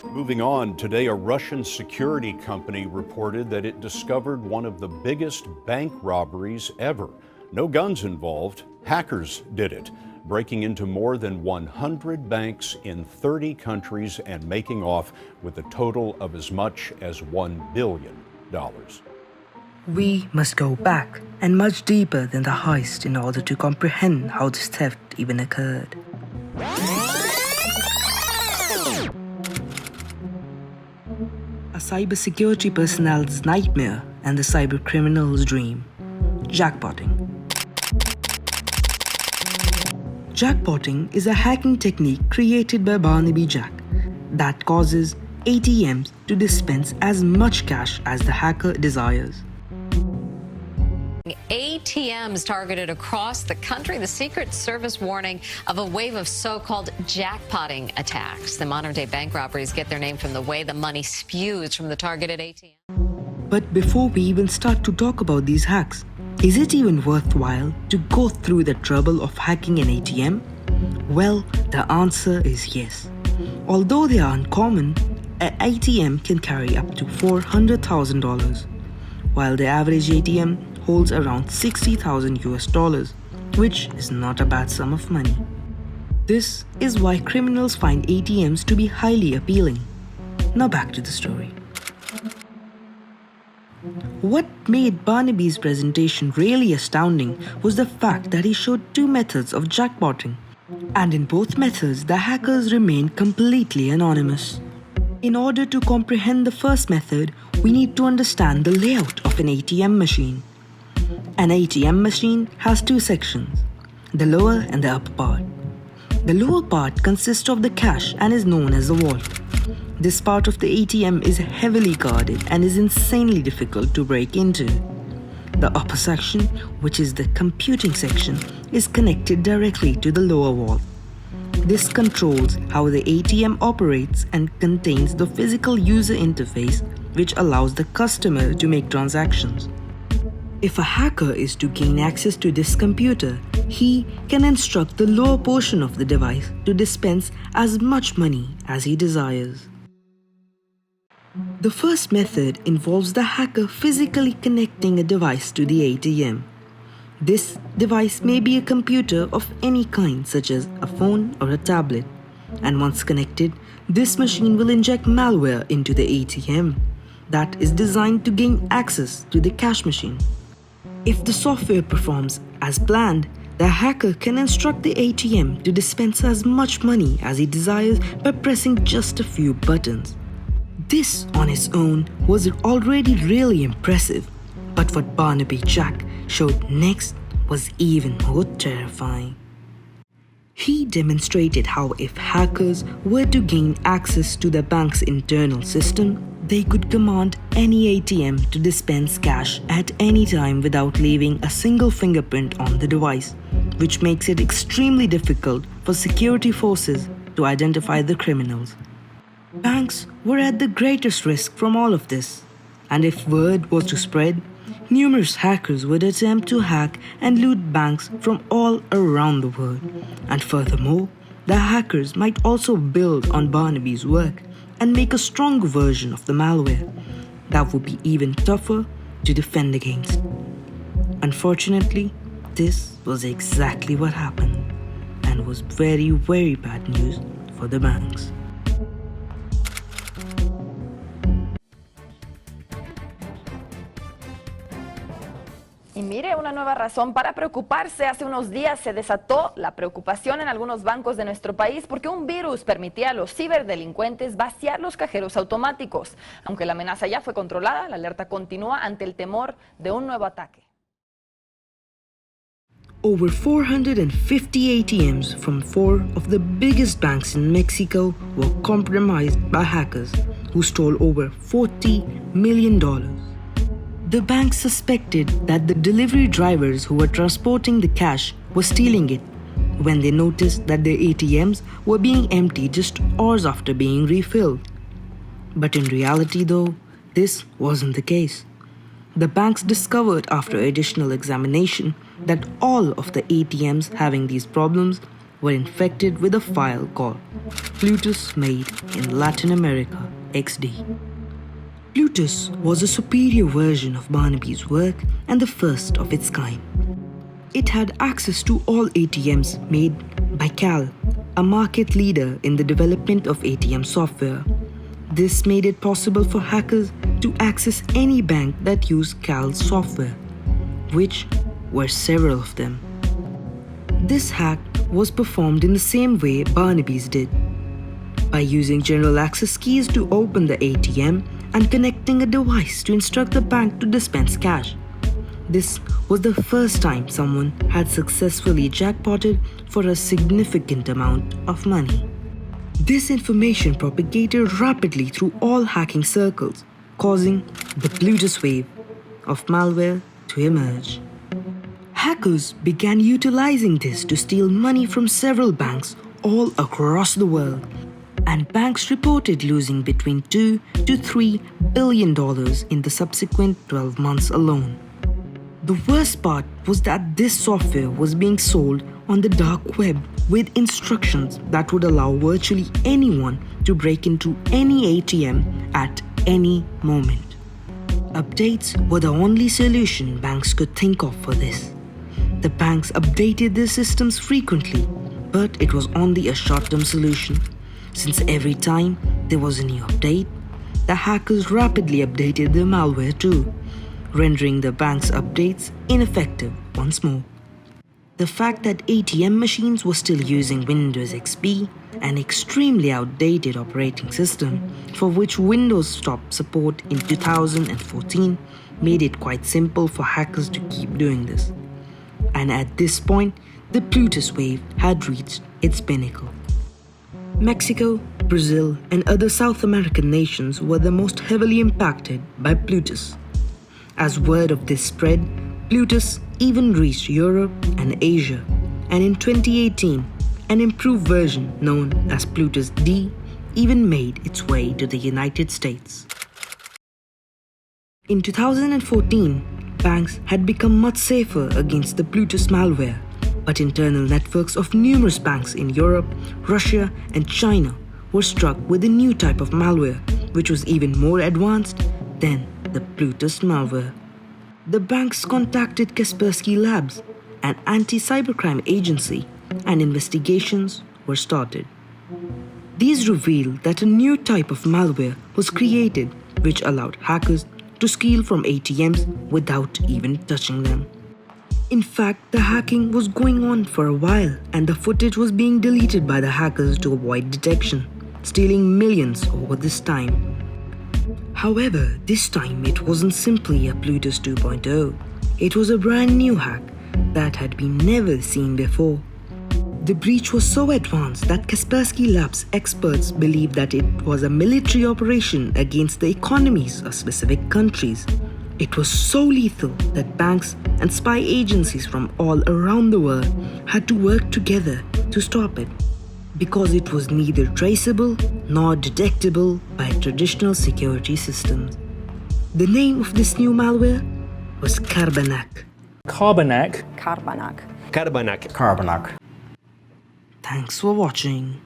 Moving on, today a Russian security company reported that it discovered one of the biggest bank robberies ever. No guns involved, hackers did it, breaking into more than 100 banks in 30 countries and making off with a total of as much as $1 billion. We must go back and much deeper than the heist in order to comprehend how this theft even occurred. A cybersecurity personnel's nightmare and the cybercriminal's dream. Jackpotting. Jackpotting is a hacking technique created by Barnaby Jack that causes ATMs to dispense as much cash as the hacker desires. ATMs targeted across the country. The Secret Service warning of a wave of so-called jackpotting attacks. The modern-day bank robberies get their name from the way the money spews from the targeted ATM. But before we even start to talk about these hacks, is it even worthwhile to go through the trouble of hacking an ATM? Well, the answer is yes. Although they are uncommon, an ATM can carry up to $400,000, while the average ATM holds around $60,000, which is not a bad sum of money. This is why criminals find ATMs to be highly appealing. Now back to the story. What made Barnaby's presentation really astounding was the fact that he showed two methods of jackpotting, and in both methods the hackers remained completely anonymous. In order to comprehend the first method, we need to understand the layout of an ATM machine. An ATM machine has two sections, the lower and the upper part. The lower part consists of the cash and is known as the vault. This part of the ATM is heavily guarded and is insanely difficult to break into. The upper section, which is the computing section, is connected directly to the lower vault. This controls how the ATM operates and contains the physical user interface which allows the customer to make transactions. If a hacker is to gain access to this computer, he can instruct the lower portion of the device to dispense as much money as he desires. The first method involves the hacker physically connecting a device to the ATM. This device may be a computer of any kind, such as a phone or a tablet, and once connected, this machine will inject malware into the ATM that is designed to gain access to the cash machine. If the software performs as planned, the hacker can instruct the ATM to dispense as much money as he desires by pressing just a few buttons. This on its own was already really impressive, but what Barnaby Jack showed next was even more terrifying. He demonstrated how if hackers were to gain access to the bank's internal system, they could command any ATM to dispense cash at any time without leaving a single fingerprint on the device, which makes it extremely difficult for security forces to identify the criminals. Banks were at the greatest risk from all of this, and if word was to spread, numerous hackers would attempt to hack and loot banks from all around the world. And furthermore, the hackers might also build on Barnaby's work and make a stronger version of the malware that would be even tougher to defend against. Unfortunately, this was exactly what happened and was very, very bad news for the banks. Y mire, una nueva razón para preocuparse. Hace unos días se desató la preocupación en algunos bancos de nuestro país porque un virus permitía a los ciberdelincuentes vaciar los cajeros automáticos. Aunque la amenaza ya fue controlada, la alerta continúa ante el temor de un nuevo ataque. Over 450 ATMs from 4 of the biggest banks in Mexico were compromised by hackers who stole over $40 million. The bank suspected that the delivery drivers who were transporting the cash were stealing it when they noticed that their ATMs were being emptied just hours after being refilled. But in reality though, this wasn't the case. The banks discovered after additional examination that all of the ATMs having these problems were infected with a file called Ploutus made in Latin America XD. Ploutus was a superior version of Barnaby's work and the first of its kind. It had access to all ATMs made by Cal, a market leader in the development of ATM software. This made it possible for hackers to access any bank that used Cal's software, which were several of them. This hack was performed in the same way Barnaby's did, by using general access keys to open the ATM and connecting a device to instruct the bank to dispense cash. This was the first time someone had successfully jackpotted for a significant amount of money. This information propagated rapidly through all hacking circles, causing the Ploutus wave of malware to emerge. Hackers began utilizing this to steal money from several banks all across the world, and banks reported losing between $2 to $3 billion in the subsequent 12 months alone. The worst part was that this software was being sold on the dark web with instructions that would allow virtually anyone to break into any ATM at any moment. Updates were the only solution banks could think of for this. The banks updated their systems frequently, but it was only a short-term solution, since every time there was a new update, the hackers rapidly updated their malware too, rendering the bank's updates ineffective once more. The fact that ATM machines were still using Windows XP, an extremely outdated operating system for which Windows stopped support in 2014, made it quite simple for hackers to keep doing this. And at this point, the Ploutus wave had reached its pinnacle. Mexico, Brazil, and other South American nations were the most heavily impacted by Ploutus. As word of this spread, Ploutus even reached Europe and Asia, and in 2018, an improved version known as Ploutus D even made its way to the United States. In 2014, banks had become much safer against the Ploutus malware, but internal networks of numerous banks in Europe, Russia, and China were struck with a new type of malware, which was even more advanced than the Ploutus malware. The banks contacted Kaspersky Labs, an anti-cybercrime agency, and investigations were started. These revealed that a new type of malware was created which allowed hackers to steal from ATMs without even touching them. In fact, the hacking was going on for a while and the footage was being deleted by the hackers to avoid detection, stealing millions over this time. However, this time it wasn't simply a Ploutus 2.0. It was a brand new hack that had been never seen before. The breach was so advanced that Kaspersky Labs experts believed that it was a military operation against the economies of specific countries. It was so lethal that banks and spy agencies from all around the world had to work together to stop it, because it was neither traceable nor detectable by traditional security systems. The name of this new malware was Carbanak. Carbanak. Carbanak. Carbanak. Carbanak. Thanks for watching.